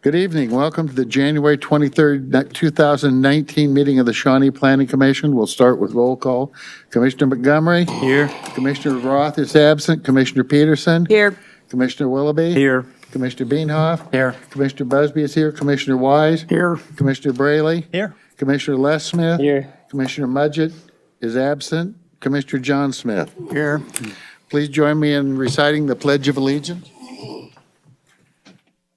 Good evening. Welcome to the January 23rd, 2019 meeting of the Shawnee Planning Commission. We'll start with roll call. Commissioner Montgomery? Here. Commissioner Roth is absent. Commissioner Peterson? Here. Commissioner Willoughby? Here. Commissioner Beanhoff? Here. Commissioner Busby is here. Commissioner Wise? Here. Commissioner Braley? Here. Commissioner Les Smith? Here. Commissioner Mudgett is absent. Commissioner John Smith? Here. Please join me in reciting the Pledge of Allegiance.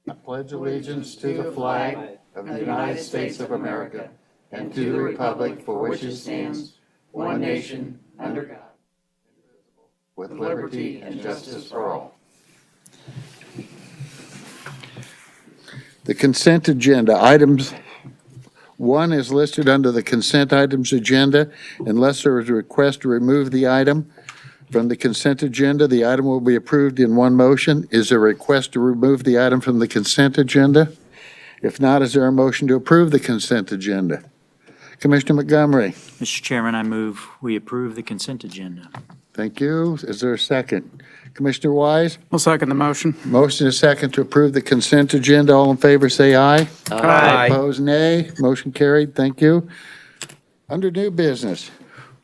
I pledge allegiance to the flag of the United States of America and to the republic for which it stands, one nation, under God, with liberty and justice for all. The consent agenda items. 1 is listed under the consent items agenda. Unless there is a request to remove the item from the consent agenda, the item will be approved in one motion. Is there a request to remove the item from the consent agenda? If not, is there a motion to approve the consent agenda? Commissioner Montgomery. Mr. Chairman, I move we approve the consent agenda. Thank you. Is there a second? Commissioner Wise? I'll second the motion. Motion is second to approve the consent agenda. All in favor, say aye. Aye. Opposed, nay. Motion carried. Thank you. Under new business,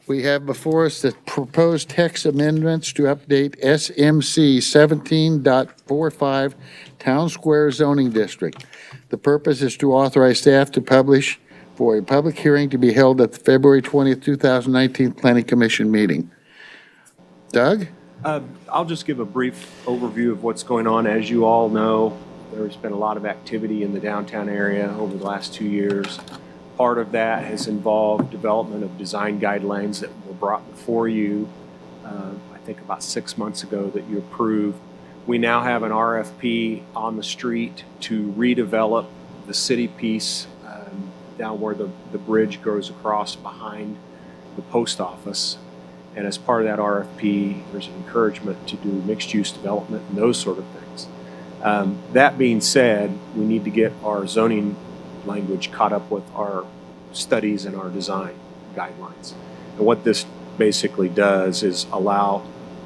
we have before us the proposed text amendments to update SMC 17.45 Town Square Zoning District. The purpose is to authorize staff to publish for a public hearing to be held at the February 20th, 2019 Planning Commission meeting. Doug? I'll just give a brief overview of what's going on. As you all know, there's been a lot of activity in the downtown area over the last 2 years. Part of that has involved development of design guidelines that were brought before you, I think about 6 months ago, that you approved. We now have an RFP on the street to redevelop the city piece down where the bridge goes across behind the post office. And as part of that RFP, there's an encouragement to do mixed-use development and those sort of things. That being said, we need to get our zoning language caught up with our studies and our design guidelines. And what this basically does is allow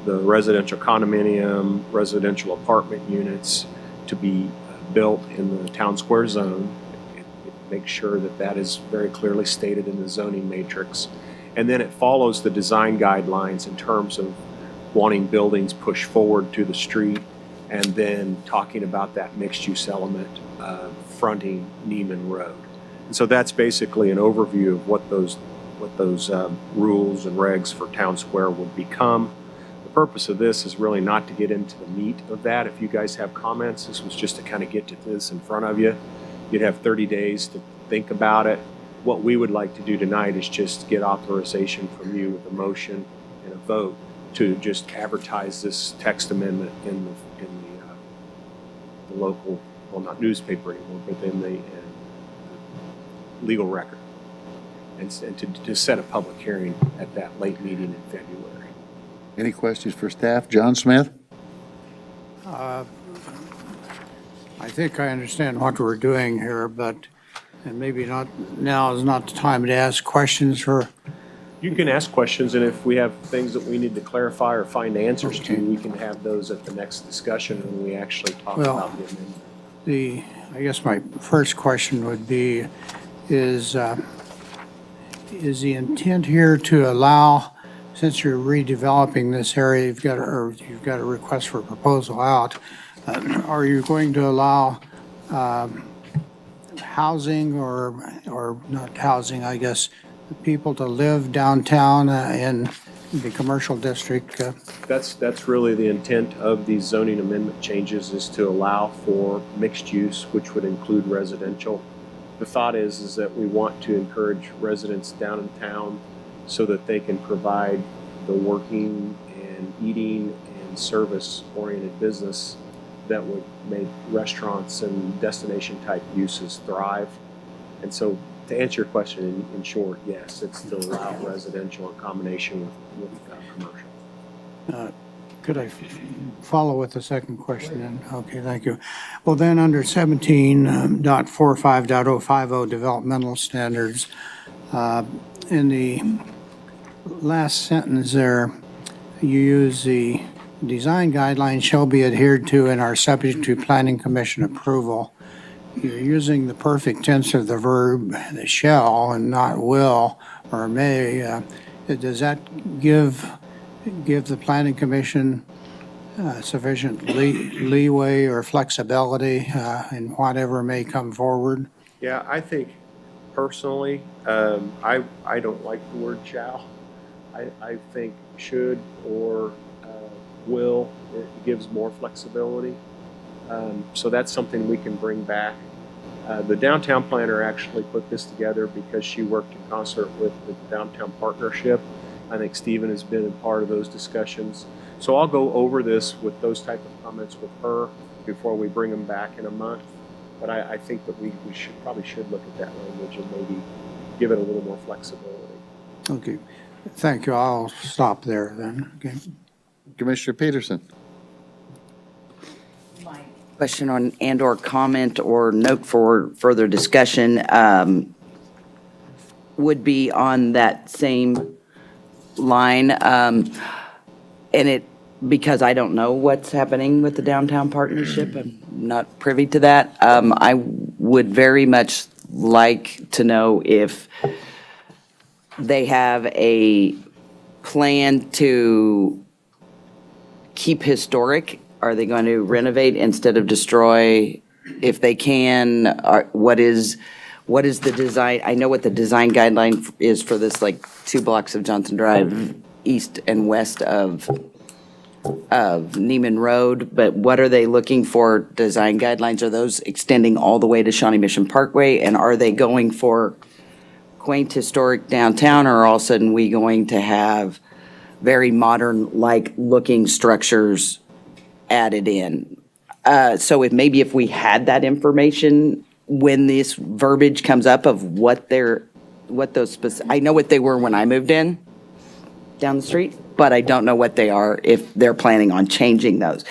the residential condominium, residential apartment units to be built in the town square zone. It makes sure that that is very clearly stated in the zoning matrix. And then it follows the design guidelines in terms of wanting buildings pushed forward to the street and then talking about that mixed-use element fronting Neiman Road. And so that's basically an overview of what those rules and regs for Town Square would become. The purpose of this is really not to get into the meat of that. If you guys have comments, this was just to kind of get to this in front of you. You'd have 30 days to think about it. What we would like to do tonight is just get authorization from you with a motion and a vote to just advertise this text amendment in the local, well, not newspaper anymore, but in the legal record, and to set a public hearing at that late meeting in February. Any questions for staff? John Smith? I think I understand what we're doing here, but, and maybe not, now is not the time to ask questions for. You can ask questions, and if we have things that we need to clarify or find answers to, we can have those at the next discussion when we actually talk about the amendment. I guess my first question would be, is the intent here to allow, since you're redeveloping this area, you've got a request for proposal out, are you going to allow housing or not housing, I guess, people to live downtown in the commercial district? That's really the intent of these zoning amendment changes, is to allow for mixed use, which would include residential. The thought is that we want to encourage residents down in town so that they can provide the working and eating and service-oriented business that would make restaurants and destination-type uses thrive. And so, to answer your question in short, yes, it's to allow residential in combination with commercial. Could I follow with the second question then? Okay, thank you. Well, then under 17.45.050 developmental standards, in the last sentence there, you use the design guidelines shall be adhered to and are subject to planning commission approval. You're using the perfect tense of the verb, the shall, and not will or may. Does that give the planning commission sufficient leeway or flexibility in whatever may come forward? Yeah, I think personally, I don't like the word shall. I think should or will, it gives more flexibility. So that's something we can bring back. The downtown planner actually put this together because she worked in concert with the downtown partnership. I think Stephen has been a part of those discussions. So I'll go over this with those type of comments with her before we bring them back in a month. But I think that we probably should look at that language and maybe give it a little more flexibility. Okay, thank you. I'll stop there then. Okay. Commissioner Peterson. Question on and/or comment or note for further discussion would be on that same line. And it, because I don't know what's happening with the downtown partnership, I'm not privy to that. I would very much like to know if they have a plan to keep historic. Are they going to renovate instead of destroy? If they can, what is the design? I know what the design guideline is for this, like 2 blocks of Johnson Drive, east and west of Neiman Road, but what are they looking for design guidelines? Are those extending all the way to Shawnee Mission Parkway? And are they going for quaint historic downtown, or all of a sudden we going to have very modern like looking structures added in? So if we had that information when this verbiage comes up of I know what they were when I moved in down the street, but I don't know what they are if they're planning on changing those.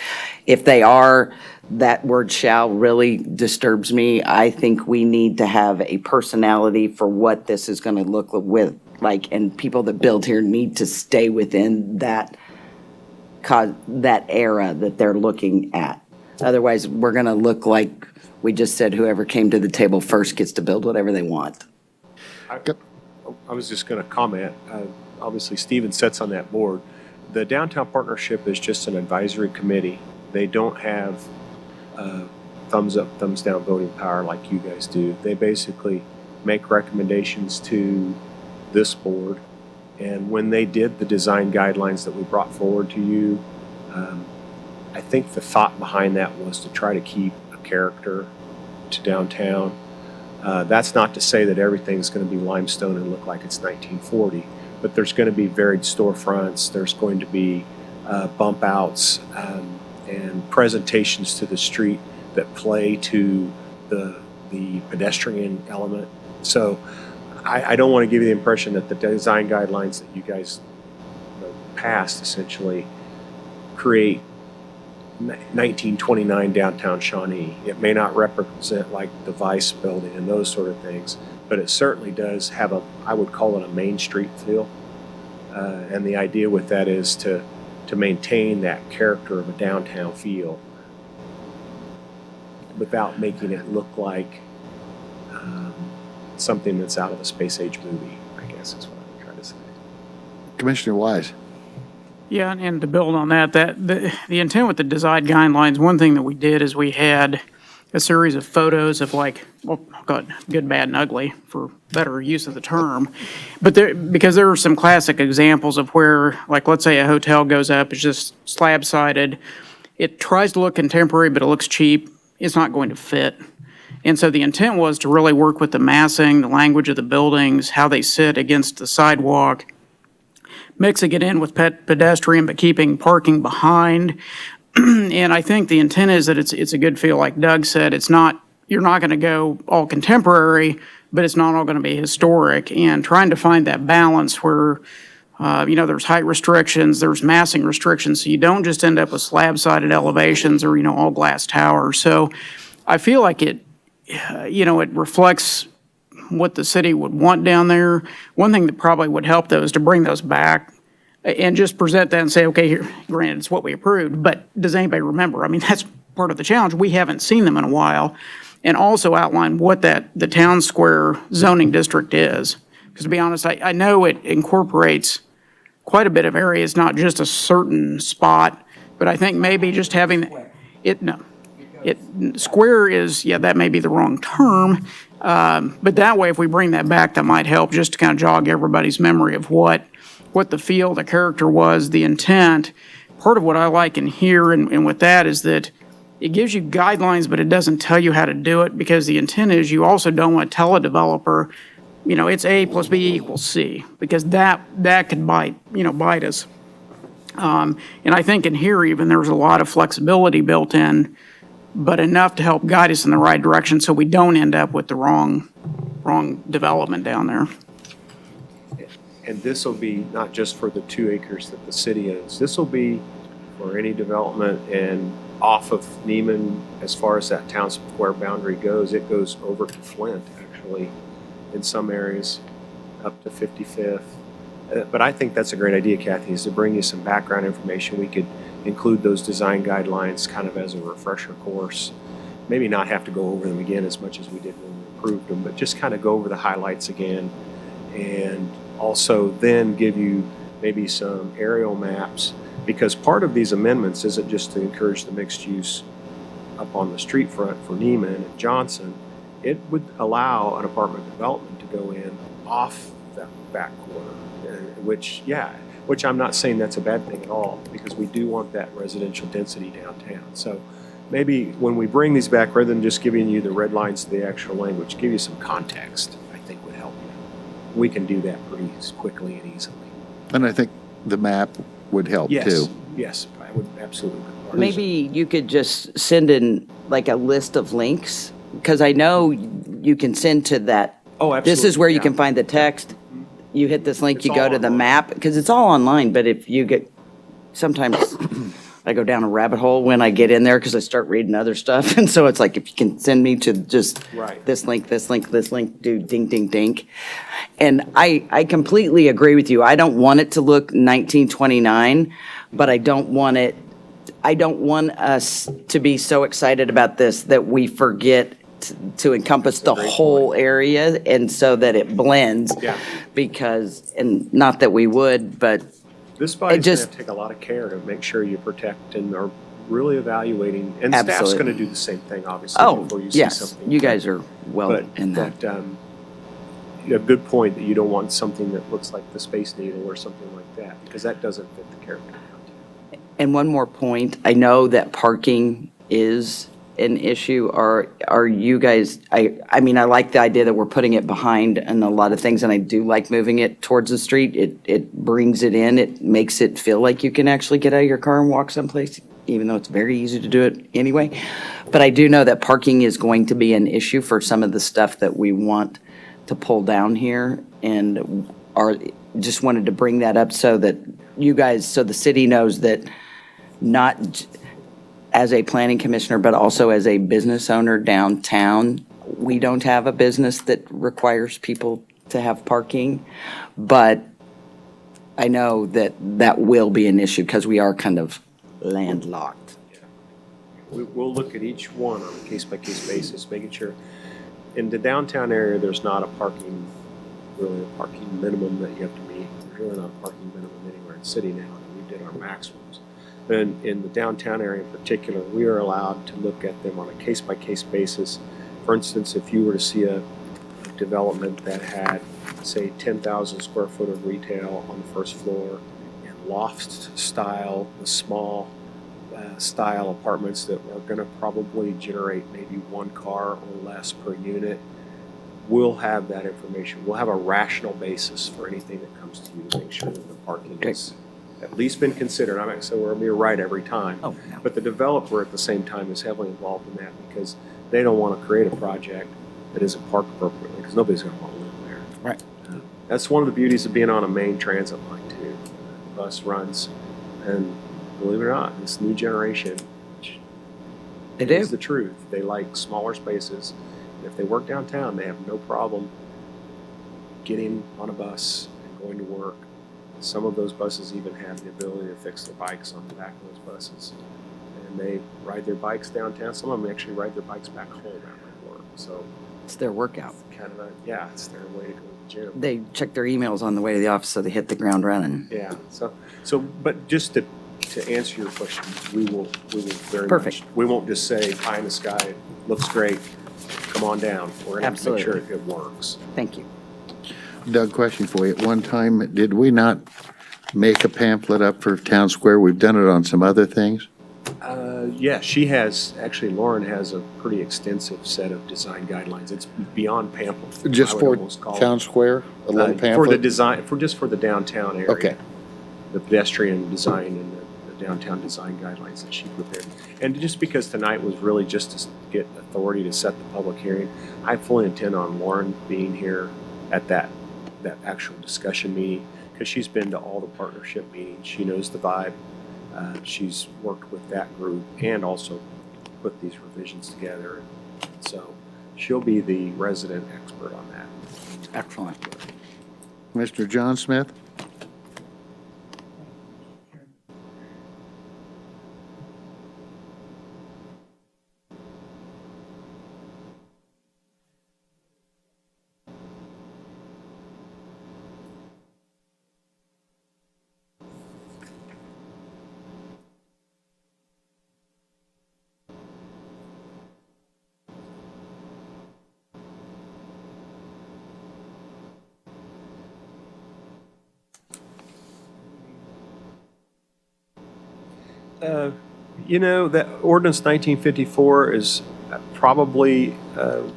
If they are, that word shall really disturbs me. I think we need to have a personality for what this is going to look like, and people that build here need to stay within that era that they're looking at. Otherwise, we're going to look like we just said whoever came to the table first gets to build whatever they want. I was just going to comment. Obviously, Stephen sits on that board. The downtown partnership is just an advisory committee. They don't have thumbs up, thumbs down voting power like you guys do. They basically make recommendations to this board. And when they did the design guidelines that we brought forward to you, I think the thought behind that was to try to keep a character to downtown. That's not to say that everything's going to be limestone and look like it's 1940, but there's going to be varied storefronts. There's going to be bump outs and presentations to the street that play to the pedestrian element. So I don't want to give you the impression that the design guidelines that you guys passed essentially create 1929 downtown Shawnee. It may not represent like the Vice building and those sort of things, but it certainly does have I would call it a Main Street feel. And the idea with that is to maintain that character of a downtown feel without making it look like something that's out of a space age movie, I guess is what I'm trying to say. Commissioner Wise. Yeah, and to build on that, the intent with the design guidelines, one thing that we did is we had a series of photos of good, bad, and ugly, for better use of the term. But because there are some classic examples of where, like, let's say a hotel goes up, it's just slab-sided. It tries to look contemporary, but it looks cheap. It's not going to fit. And so the intent was to really work with the massing, the language of the buildings, how they sit against the sidewalk, mixing it in with pedestrian, but keeping parking behind. And I think the intent is that it's a good feel, like Doug said. You're not going to go all contemporary, but it's not all going to be historic. And trying to find that balance where, there's height restrictions, there's massing restrictions, so you don't just end up with slab-sided elevations or, all glass towers. So I feel like it reflects what the city would want down there. One thing that probably would help, though, is to bring those back and just present that and say, okay, here, granted, it's what we approved, but does anybody remember? I mean, that's part of the challenge. We haven't seen them in a while. And also outline what the town square zoning district is. Because to be honest, I know it incorporates quite a bit of areas, not just a certain spot, but I think maybe just having square is, yeah, that may be the wrong term. But that way, if we bring that back, that might help just to kind of jog everybody's memory of what the feel, the character was, the intent. Part of what I like in here and with that is that it gives you guidelines, but it doesn't tell you how to do it, because the intent is you also don't want to tell a developer, it's A plus B equals C, because that could bite us. And I think in here even, there's a lot of flexibility built in, but enough to help guide us in the right direction so we don't end up with the wrong development down there. And this will be not just for the 2 acres that the city owns. This will be for any development and off of Neiman, as far as that town square boundary goes. It goes over to Flint, actually, in some areas, up to 55th. But I think that's a great idea, Kathy, is to bring you some background information. We could include those design guidelines kind of as a refresher course. Maybe not have to go over them again as much as we did when we approved them, but just kind of go over the highlights again. And also then give you maybe some aerial maps, because part of these amendments isn't just to encourage the mixed use up on the street front for Neiman and Johnson. It would allow an apartment development to go in off that back corner, which I'm not saying that's a bad thing at all, because we do want that residential density downtown. So maybe when we bring these back, rather than just giving you the red lines to the actual language, give you some context, I think would help you. We can do that pretty quickly and easily. And I think the map would help Yes, too. yes, I would absolutely. Maybe you could just send in like a list of links, because I know you can send to that. Oh, This is absolutely, where you yeah. can find the text. You hit this link, It's you go all to the online. map, because it's all online, but if you get, sometimes I go down a rabbit hole when I get in there because I start reading other stuff. And so it's like, if you can send me to just Right. this link, do ding, ding, ding. And I completely agree with you. I don't want it to look 1929, but I don't want us to be so excited about this that we forget to encompass the whole area, and so that it blends. Yeah. Because, and not that we would, but This body's going just- to take a lot of care to make sure you protect and are really evaluating, and staff's Absolutely. going to do the same thing, obviously, oh, before you see yes, something. you guys are well But in that. you have a good point that you don't want something that looks like the Space Needle or something like that, because that doesn't fit the character. And one more point, I know that parking is an issue. Are you guys, I mean, I like the idea that we're putting it behind and a lot of things, and I do like moving it towards the street. It brings it in, it makes it feel like you can actually get out of your car and walk someplace, even though it's very easy to do it anyway. But I do know that parking is going to be an issue for some of the stuff that we want to pull down here, and just wanted to bring that up so that you guys, so the city knows that, not as a planning commissioner, but also as a business owner downtown, we don't have a business that requires people to have parking. But I know that that will be an issue because we are kind of landlocked. We'll look at each one on a case-by-case basis, making sure, in the downtown area, there's not really a parking minimum that you have to meet. There's really not a parking minimum anywhere in the city now, and we did our maximums. And in the downtown area in particular, we are allowed to look at them on a case-by-case basis. For instance, if you were to see a development that had, say, 10,000 square foot of retail on the first floor and loft style, the small style apartments that are going to probably generate maybe one car or less per unit, we'll have that information. We'll have a rational basis for anything that comes to you to make sure that the parking is at least been considered. I'm not saying we're going to be right every time. Oh, no. But the developer at the same time is heavily involved in that, because they don't want to create a project that isn't parked appropriately, because nobody's going to want to live there. Right. That's one of the beauties of being on a main transit line too. The bus runs, and believe it or not, this new generation, They is do. the truth. They like smaller spaces, and if they work downtown, they have no problem getting on a bus and going to work Some of those buses even have the ability to fix their bikes on the back of those buses. And they ride their bikes downtown. Some of them actually ride their bikes back home after work. So It's their workout. kind of it's their way to go to the gym. They check their emails on the way to the office, so they hit the ground running. Yeah, but just to answer your question, we will very Perfect. much, we won't just say, pie in the sky, looks great, come on down. We're gonna have to make sure it works. Thank you. Doug, question for you. At one time, did we not make a pamphlet up for Town Square? We've done it on some other things. Yeah, Lauren has a pretty extensive set of design guidelines. It's beyond pamphlet. Just I would for almost call it. Town Square, a little For the pamphlet? design, just for the downtown area. Okay. The pedestrian design and the downtown design guidelines that she prepared. And just because tonight was really just to get authority to set the public hearing, I fully intend on Lauren being here at that actual discussion meeting, because she's been to all the partnership meetings. She knows the vibe. She's worked with that group and also put these revisions together. So she'll be the resident expert on that. Excellent. Mr. John Smith? That ordinance 1954 is probably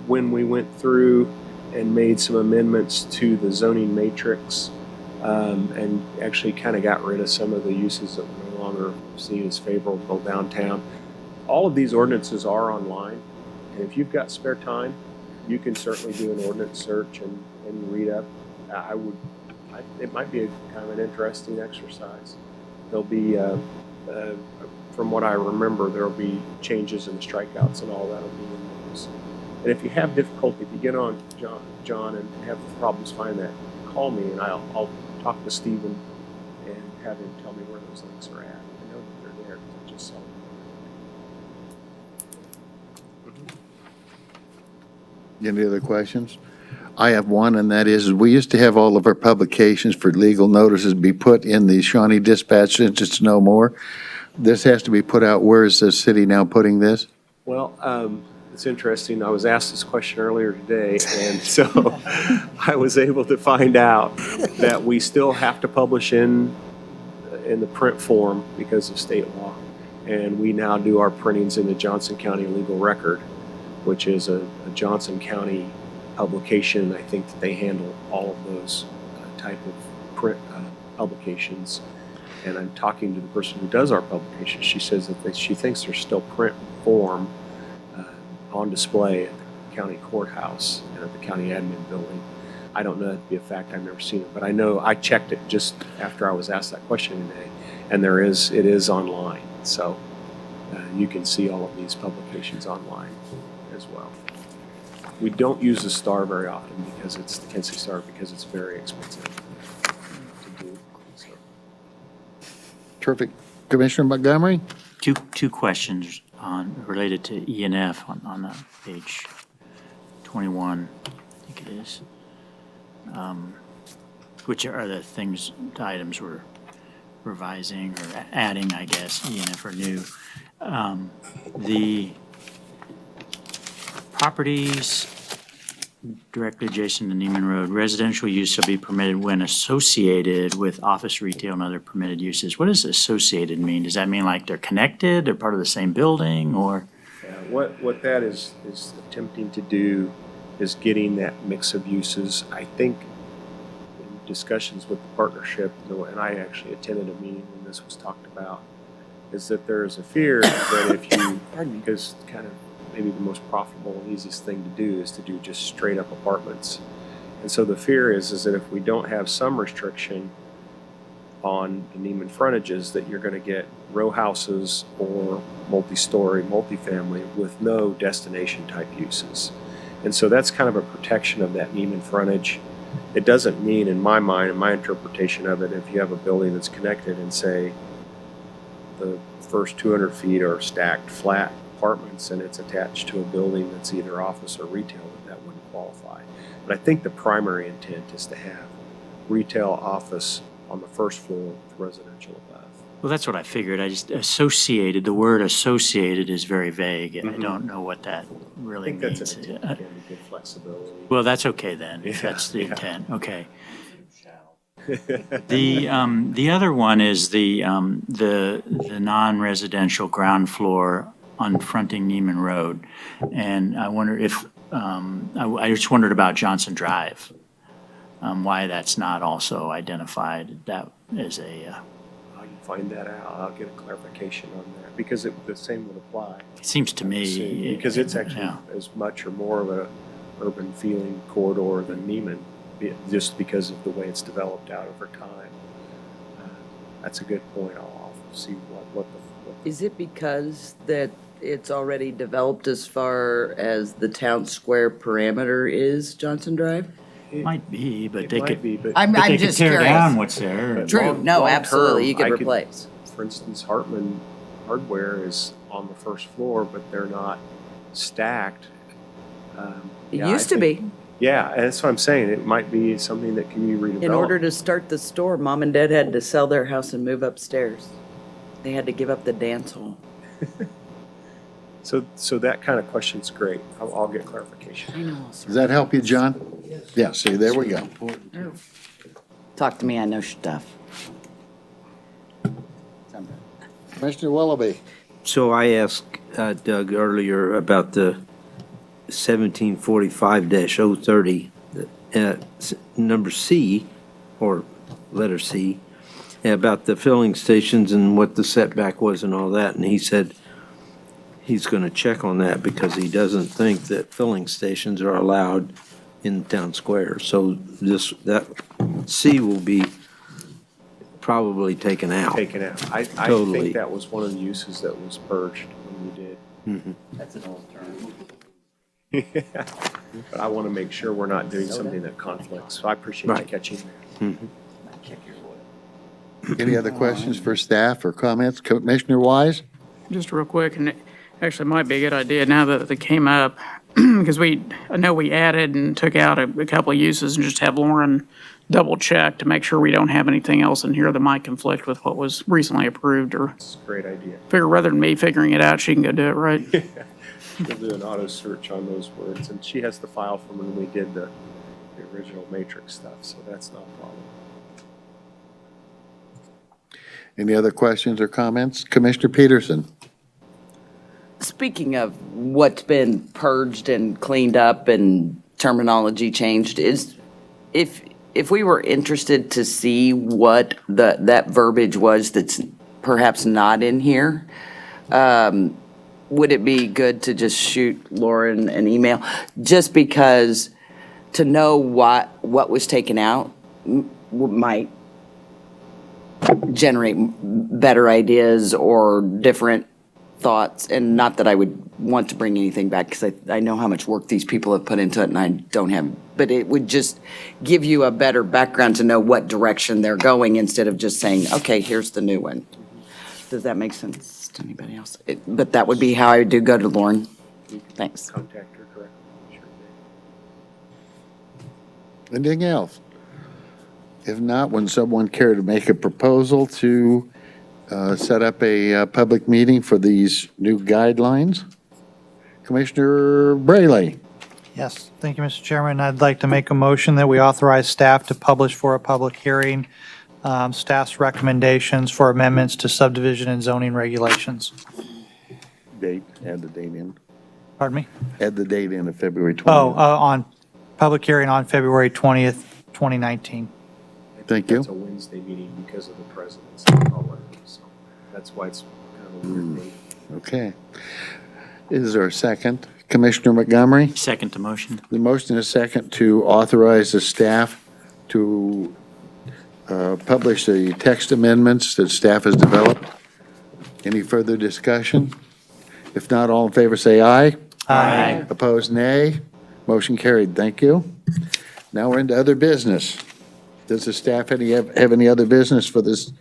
when we went through and made some amendments to the zoning matrix, and actually kind of got rid of some of the uses that were no longer seen as favorable downtown. All of these ordinances are online, and if you've got spare time, you can certainly do an ordinance search and read up. It might be kind of an interesting exercise. There'll be from what I remember, there will be changes in the strikeouts and all that will be in those. And if you have difficulty, if you get on John and have problems finding that, call me and I'll talk to Stephen and have him tell me where those links are at. I know that they're there because I just saw them. Any other questions? I have one, and that is, we used to have all of our publications for legal notices be put in the Shawnee Dispatch, since it's no more. This has to be put out. Where is the city now putting this? Well, it's interesting. I was asked this question earlier today, and so I was able to find out that we still have to publish in the print form because of state law. And we now do our printings in the Johnson County Legal Record, which is a Johnson County publication. I think that they handle all of those type of print publications. And I'm talking to the person who does our publication. She says that she thinks there's still print form on display at the county courthouse and at the county admin building. I don't know that to be a fact. I've never seen it, but I know I checked it just after I was asked that question today, and it is online. So you can see all of these publications online as well. We don't use the Star very often because it's the Kansas Star, because it's very expensive to do. So. Terrific. Commissioner Montgomery? Two questions related to E and F on page 21, I think it is. Which are the items we're revising or adding, I guess, E and F are new. The properties directly adjacent to Neiman Road, residential use shall be permitted when associated with office, retail, and other permitted uses. What does associated mean? Does that mean like they're connected, they're part of the same building, or? What that is attempting to do is getting that mix of uses. I think in discussions with the partnership, and I actually attended a meeting when this was talked about, is that there is a fear that if you, because kind of maybe the most profitable and easiest thing to do is to do just straight up apartments. And so the fear is that if we don't have some restriction on the Neiman frontages, that you're going to get row houses or multi-story, multifamily with no destination type uses. And so that's kind of a protection of that Neiman frontage. It doesn't mean, in my mind, in my interpretation of it, if you have a building that's connected and say the first 200 feet are stacked flat apartments and it's attached to a building that's either office or retail, that wouldn't qualify. But I think the primary intent is to have retail office on the first floor with residential above. Well, that's what I figured. I just associated, the word associated is very vague, and I don't know what that I really think that's means. an intent, again, to give flexibility. Well, that's okay then, if Yeah, that's the yeah. intent, okay. The other one is the non-residential ground floor on fronting Neiman Road. And I wonder if, I just wondered about Johnson Drive, why that's not also identified that as a, I can find that out. I'll get a clarification on that because the same would apply. it seems to me. Because it's actually Yeah. as much or more of a urban feeling corridor than Neiman, just because of the way it's developed out over time. That's a good point. I'll see what the. Is it because that it's already developed as far as the town square parameter is Johnson Drive? Might be, but It they might could, be, but I'm but they could just tear curious. down what's there. True, long- no, long absolutely, you term, could I could- replace. for instance, Hartman Hardware is on the first floor, but they're not stacked. It Yeah, I used to think- be. Yeah, and that's what I'm saying. It might be something that can be redeveloped. In order to start the store, mom and dad had to sell their house and move upstairs. They had to give up the dance hall. So that kind of question's great. I'll get clarification. I know. Does that help you, John? Yeah, see, there we go. Talk to me, I know stuff. Commissioner Willoughby. So I asked Doug earlier about the 1745-030, number C, or letter C, about the filling stations and what the setback was and all that, and he said he's going to check on that because he doesn't think that filling stations are allowed in town square. So that C will be probably taken out. Taken out. I Totally. think that was one of the uses that was purged when we did. That's an old term. Yeah. But I want to make sure we're not doing something that conflicts. So I appreciate you Right. catching that. Any other questions for staff or comments? Commissioner Wise? Just real quick, and it actually might be a good idea now that they came up, because I know we added and took out a couple of uses and just have Lauren double check to make sure we don't have anything else in here that might conflict with what was recently approved, or It's a great idea. figure rather than me figuring it out, she can go do it, right? We'll do an auto search on those words, and she has the file from when we did the original matrix stuff, so that's not a problem. Any other questions or comments? Commissioner Peterson? Speaking of what's been purged and cleaned up and terminology changed, is if we were interested to see what that verbiage was that's perhaps not in here, would it be good to just shoot Lauren an email? Just because to know what was taken out might generate better ideas or different thoughts, and not that I would want to bring anything back, because I know how much work these people have put into it, and I don't have, but it would just give you a better background to know what direction they're going, instead of just saying, okay, here's the new one. Does that make sense to anybody else? But that would be how I do go to Lauren. Thanks. Contact her directly. Sure thing. Anything else? If not, would someone care to make a proposal to set up a public meeting for these new guidelines? Commissioner Brayley? Yes, thank you, Mr. Chairman. I'd like to make a motion that we authorize staff to publish for a public hearing staff's recommendations for amendments to subdivision and zoning regulations. Date, add the date in. Pardon me? Add the date in of February 20th. On public hearing on February 20th, 2019. Thank you. It's a Wednesday meeting because of the president's holiday, so that's why it's kind of a weird date. Okay. Is there a second? Commissioner Montgomery? Second to motion. The motion is second to authorize the staff to publish the text amendments that staff has developed. Any further discussion? If not, all in favor say aye. Aye. Opposed, nay. Motion carried. Thank you. Now we're into other business. Does the staff have any other business for this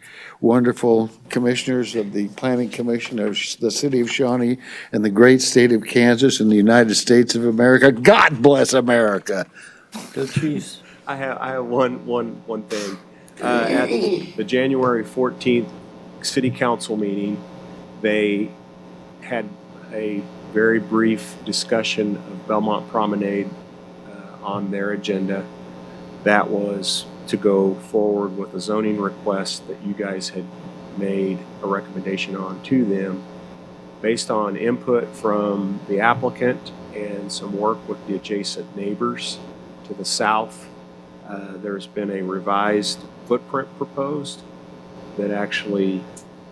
wonderful commissioners of the Planning Commission of the City of Shawnee and the great state of Kansas and the United States of America? God bless America. Go Chiefs. I have one thing. At the January 14th city council meeting, they had a very brief discussion of Belmont Promenade on their agenda. That was to go forward with a zoning request that you guys had made a recommendation on to them based on input from the applicant and some work with the adjacent neighbors to the south. There's been a revised footprint proposed that actually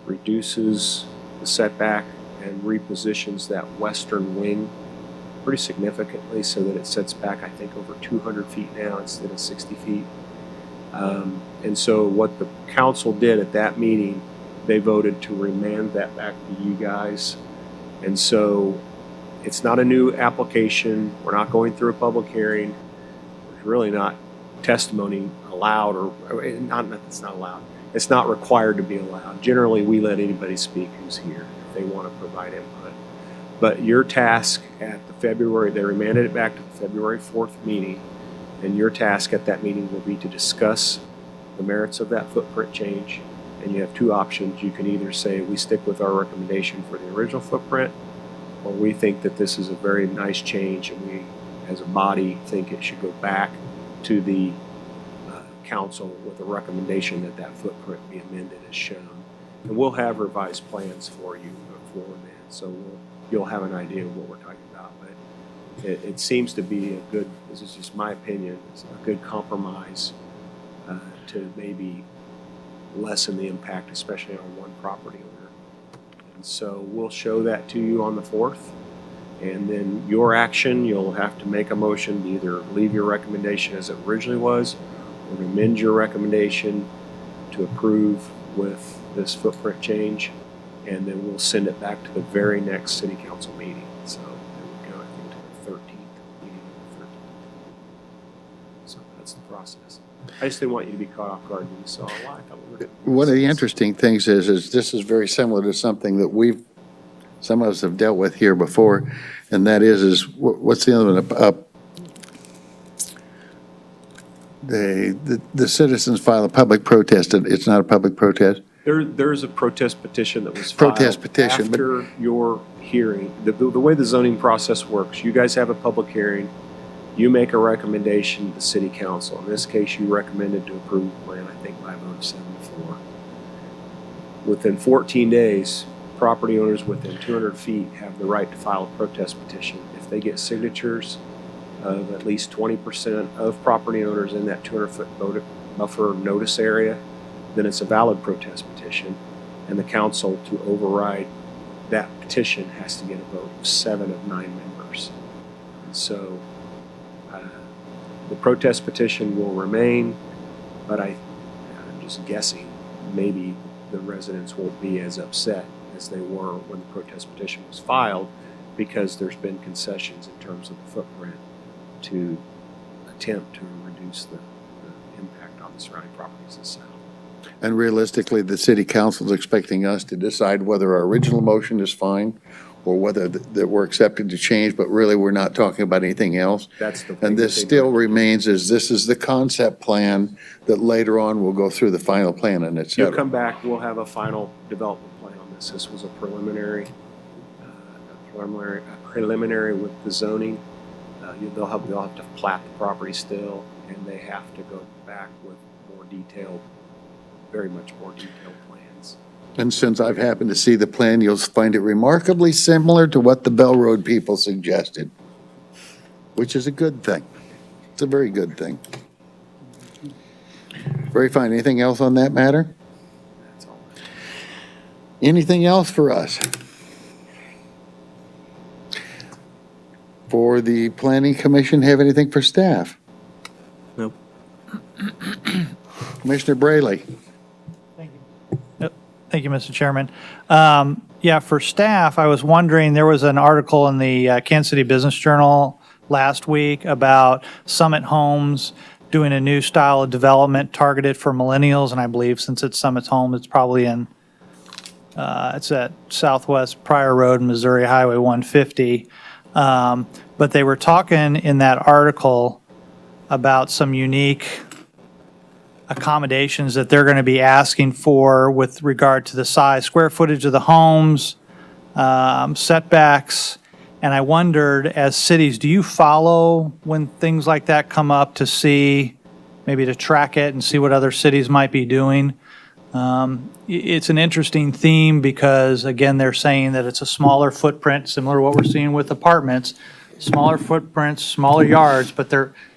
reduces the setback and repositions that western wing pretty significantly so that it sets back, I think, over 200 feet now instead of 60 feet. And so what the council did at that meeting, they voted to remand that back to you guys. And so it's not a new application. We're not going through a public hearing. There's really not testimony allowed, or not that it's not allowed. It's not required to be allowed. Generally, we let anybody speak who's here if they want to provide input. But your task at the February, they remanded it back to the February 4th meeting, and your task at that meeting will be to discuss the merits of that footprint change. And you have two options. You can either say we stick with our recommendation for the original footprint, or we think that this is a very nice change and we, as a body, think it should go back to the council with a recommendation that that footprint be amended as shown. And we'll have revised plans for you before then, so you'll have an idea of what we're talking about. But it seems to be a good, this is just my opinion, it's a good compromise to maybe lessen the impact, especially on one property owner. And so we'll show that to you on the 4th. And then your action, you'll have to make a motion to either leave your recommendation as it originally was or amend your recommendation to approve with this footprint change. And then we'll send it back to the very next city council meeting. So it would go, I think, to the 13th, meeting of the 13th. So that's the process. I just didn't want you to be caught off guard when you saw a lot. I thought we were doing One of the this. interesting things is this is very similar to something that some of us have dealt with here before, and that is what's the other one? The citizens file a public protest. It's not a public protest. There's a protest petition that was filed Protest petition, but- after your hearing. The way the zoning process works, you guys have a public hearing, you make a recommendation to the city council. In this case, you recommended to approve the plan, I think by a vote of 7-4. Within 14 days, property owners within 200 feet have the right to file a protest petition. If they get signatures of at least 20% of property owners in that 200-foot buffer notice area, then it's a valid protest petition, and the council, to override that petition, has to get a vote of 7 of 9 members. And so the protest petition will remain, but I'm just guessing maybe the residents won't be as upset as they were when the protest petition was filed, because there's been concessions in terms of the footprint to attempt to reduce the impact on the surrounding properties in the south. And realistically, the city council is expecting us to decide whether our original motion is fine or whether that we're accepted to change, but really we're not talking about anything else. That's the thing. And this that they still do. remains as this is the concept plan that later on will go through the final plan and et You'll cetera. come back, we'll have a final development plan on this. This was a preliminary with the zoning. They'll have to plat the property still, and they have to go back with more detailed, very much more detailed plans. And since I've happened to see the plan, you'll find it remarkably similar to what the Bell Road people suggested, which is a good thing. It's a very good thing. Very fine. Anything else on that matter? That's all. Anything else for us? For the Planning Commission, have anything for staff? Nope. Commissioner Brayley? Thank you, Mr. Chairman. Yeah, for staff, I was wondering, there was an article in the Kansas City Business Journal last week about Summit Homes doing a new style of development targeted for millennials, and I believe since it's Summit's home, it's probably in, it's at Southwest Pryor Road, Missouri Highway 150. But they were talking in that article about some unique accommodations that they're going to be asking for with regard to the size, square footage of the homes, setbacks. And I wondered, as cities, do you follow when things like that come up to see, maybe to track it and see what other cities might be doing? It's an interesting theme because, again, they're saying that it's a smaller footprint, similar to what we're seeing with apartments, smaller footprints, smaller yards, but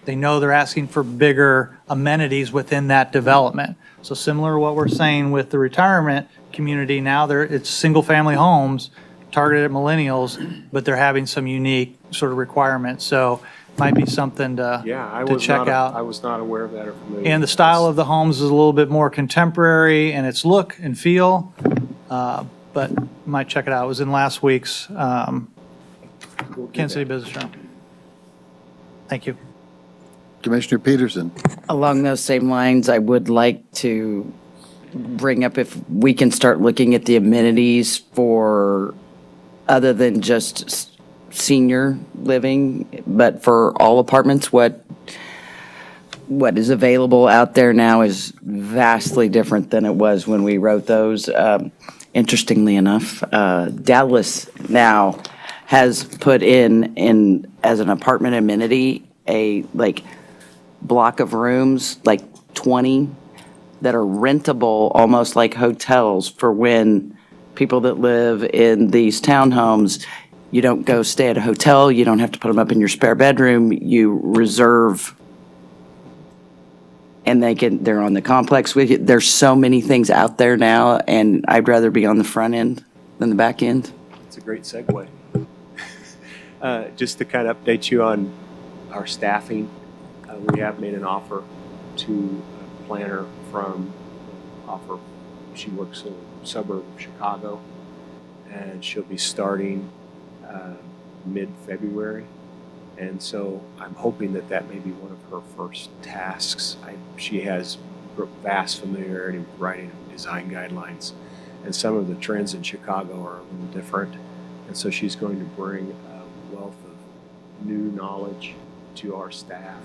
they know they're asking for bigger amenities within that development. So similar to what we're saying with the retirement community, now it's single-family homes targeted at millennials, but they're having some unique sort of requirements. So might be something to check out. I was not aware of that or familiar. And the with style this. of the homes is a little bit more contemporary in its look and feel, but might check it out. It was in last week's We'll do Kansas City that. Business Journal. Thank you. Commissioner Peterson. Along those same lines, I would like to bring up if we can start looking at the amenities for, other than just senior living, but for all apartments, what is available out there now is vastly different than it was when we wrote those. Interestingly enough, Dallas now has put in as an apartment amenity, a block of rooms, 20, that are rentable, almost like hotels, for when people that live in these townhomes, you don't go stay at a hotel, you don't have to put them up in your spare bedroom, you reserve, and they're on the complex with you. There's so many things out there now, and I'd rather be on the front end than the back end. It's a great segue. Just to kind of update you on our staffing, we have made an offer to a planner she works in a suburb of Chicago, and she'll be starting mid-February. And so I'm hoping that may be one of her first tasks. She has vast familiarity with writing design guidelines, and some of the trends in Chicago are a little different. And so she's going to bring a wealth of new knowledge to our staff.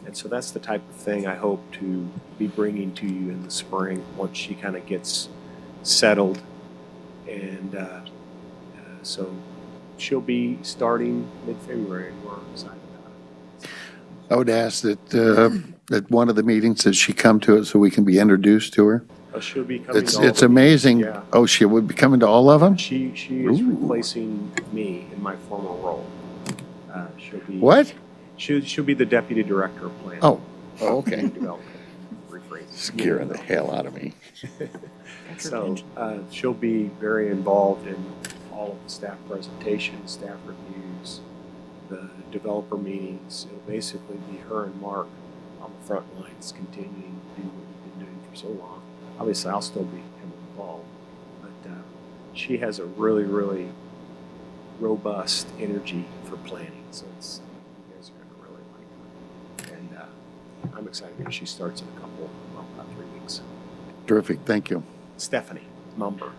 And so that's the type of thing I hope to be bringing to you in the spring once she kind of gets settled. And so she'll be starting mid-February, and we're excited about it. I would ask that at one of the meetings that she come to it so we can be introduced to her. Oh, she'll be coming to all It's the amazing. meetings, yeah. Oh, she would be coming to all of them? She is replacing me in my former role. She'll be What? She'll be the deputy director of planning. Oh, okay. Development. Rephrase. Scaring the hell out of me. So she'll be very involved in all of the staff presentations, staff reviews, the developer meetings. It'll basically be her and Mark on the front lines, continuing to do what we've been doing for so long. Obviously, I'll still be involved, but she has a really, really robust energy for planning. So you guys are going to really like her. And I'm excited because she starts in about 3 weeks. Terrific, thank you. Stephanie Mumber.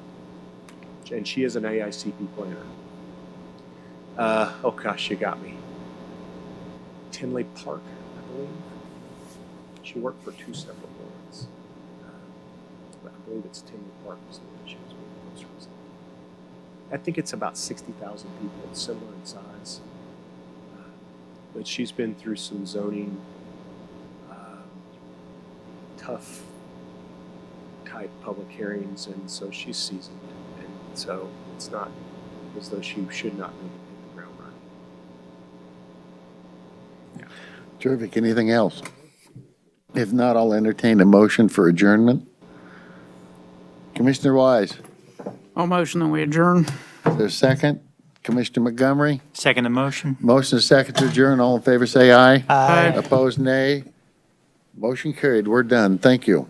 And she is an AICP planner. Oh gosh, you got me. Tinley Park, I believe. She worked for 2 separate boards. But I believe it's Tinley Park was the one she was with most recently. I think it's about 60,000 people. It's similar in size. But she's been through some zoning, tough type public hearings, and so she's seasoned. And so it's not as though she should not be in the ground running. Terrific, anything else? If not, I'll entertain a motion for adjournment. Commissioner Wise, I'll motion that we adjourn. is there a second? Commissioner Montgomery? Second the motion? Motion is second to adjourn. All in favor, say aye. Aye. Opposed, nay. Motion carried. We're done. Thank you.